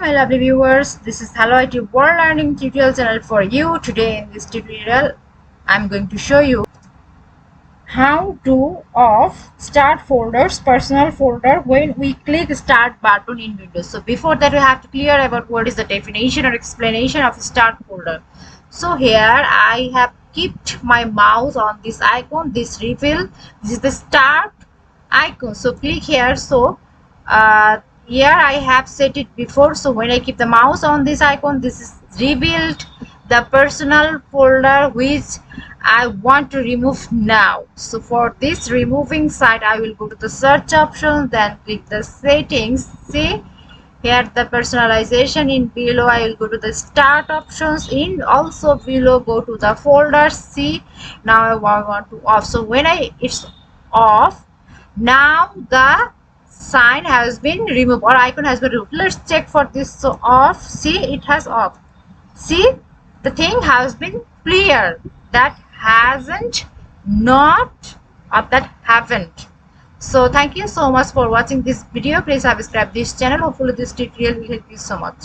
my lovely viewers, this is Hello IT World Learning tutorial channel for you. Today in this tutorial I'm going to show you how to off start folders personal folder when we click start button in Windows. So before that we have to clear about what is the definition or explanation of start folder. So here I have kept my mouse on this icon, this reveal, this is the start icon. So click here. So here I have set it before, so when I keep the mouse on this icon, this is revealed the personal folder which I want to remove now. So for this removing side, I will go to the search option, then click the settings. See here the personalization. In below I will go to the start options, in also below go to the folders. See now I want to off. So when it's off, now the sign has been removed or icon has been removed. Let's check for this. So off, see it has off. See the thing has been clear, that hasn't, not, or that haven't. So thank you so much for watching this video. Please subscribe this channel. Hopefully this tutorial will help you so much.